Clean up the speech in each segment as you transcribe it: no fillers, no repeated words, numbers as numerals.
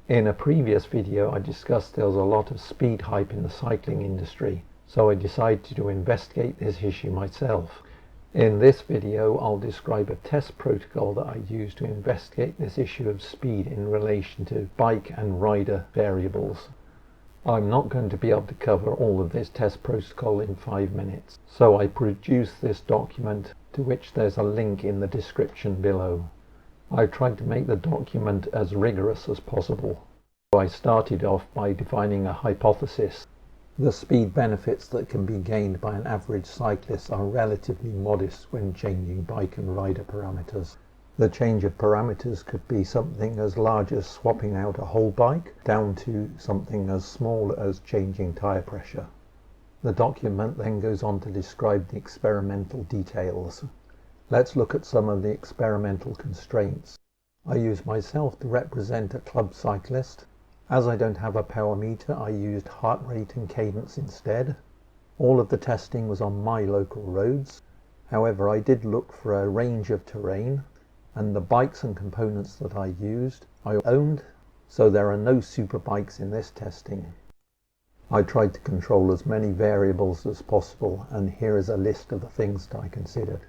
In a previous video I discussed there was a lot of speed hype in the cycling industry, so I decided to investigate this issue myself. In this video I'll describe a test protocol that I use to investigate this issue of speed in relation to bike and rider variables. I'm not going to be able to cover all of this test protocol in 5 minutes, so I produced this document, to which there's a link in the description below. I tried to make the document as rigorous as possible. I started off by defining a hypothesis. The speed benefits that can be gained by an average cyclist are relatively modest when changing bike and rider parameters. The change of parameters could be something as large as swapping out a whole bike, down to something as small as changing tyre pressure. The document then goes on to describe the experimental details. Let's look at some of the experimental constraints. I use myself to represent a club cyclist. As I don't have a power meter, I used heart rate and cadence instead. All of the testing was on my local roads. However, I did look for a range of terrain, and the bikes and components that I used, I owned, so there are no super bikes in this testing. I tried to control as many variables as possible, and here is a list of the things that I considered.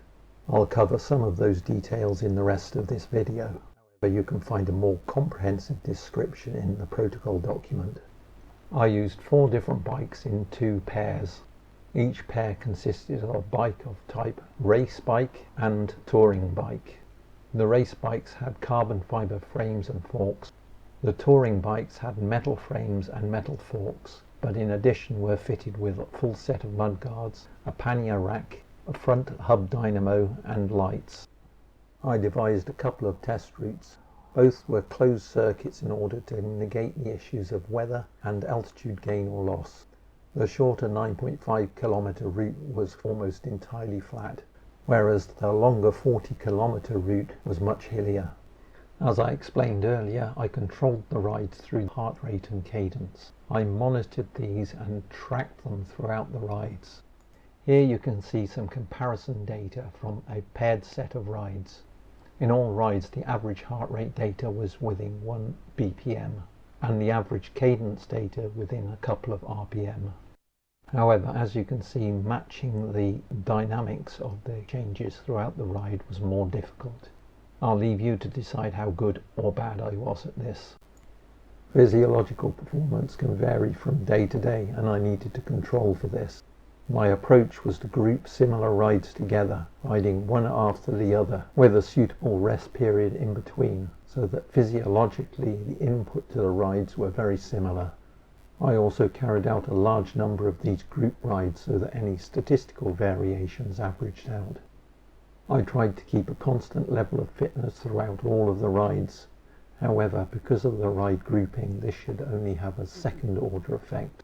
I'll cover some of those details in the rest of this video, but you can find a more comprehensive description in the protocol document. I used 4 different bikes in 2 pairs. Each pair consisted of a bike of type race bike and touring bike. The race bikes had carbon fiber frames and forks. The touring bikes had metal frames and metal forks, but in addition were fitted with a full set of mudguards, a pannier rack, a front hub dynamo and lights. I devised a couple of test routes. Both were closed circuits in order to negate the issues of weather and altitude gain or loss. The shorter 9.5 kilometer route was almost entirely flat, whereas the longer 40 kilometer route was much hillier. As I explained earlier, I controlled the rides through heart rate and cadence. I monitored these and tracked them throughout the rides. Here you can see some comparison data from a paired set of rides. In all rides, the average heart rate data was within 1 BPM, and the average cadence data within a couple of RPM. However, as you can see, matching the dynamics of the changes throughout the ride was more difficult. I'll leave you to decide how good or bad I was at this. Physiological performance can vary from day to day, and I needed to control for this. My approach was to group similar rides together, riding one after the other, with a suitable rest period in between, so that physiologically the input to the rides were very similar. I also carried out a large number of these group rides so that any statistical variations averaged out. I tried to keep a constant level of fitness throughout all of the rides. However, because of the ride grouping, this should only have a second order effect.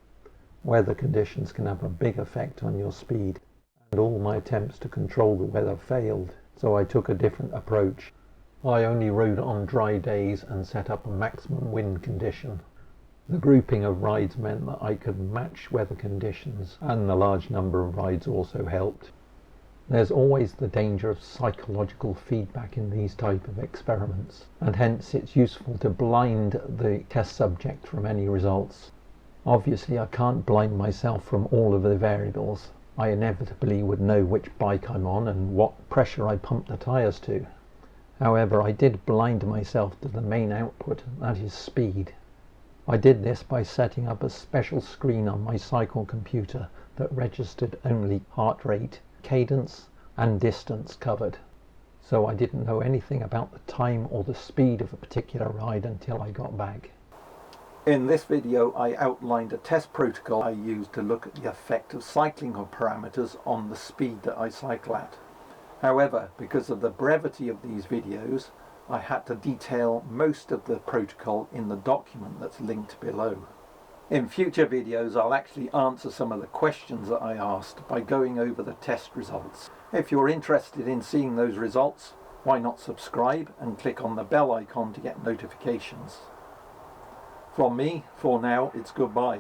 Weather conditions can have a big effect on your speed, and all my attempts to control the weather failed, so I took a different approach. I only rode on dry days and set up a maximum wind condition. The grouping of rides meant that I could match weather conditions, and the large number of rides also helped. There's always the danger of psychological feedback in these type of experiments, and hence it's useful to blind the test subject from any results. Obviously, I can't blind myself from all of the variables. I inevitably would know which bike I'm on and what pressure I pump the tyres to. However, I did blind myself to the main output, that is speed. I did this by setting up a special screen on my cycle computer that registered only heart rate, cadence and distance covered. So I didn't know anything about the time or the speed of a particular ride until I got back. In this video I outlined a test protocol I used to look at the effect of cycling parameters on the speed that I cycle at. However, because of the brevity of these videos, I had to detail most of the protocol in the document that's linked below. In future videos I'll actually answer some of the questions that I asked by going over the test results. If you're interested in seeing those results, why not subscribe and click on the bell icon to get notifications. From me, for now, it's goodbye.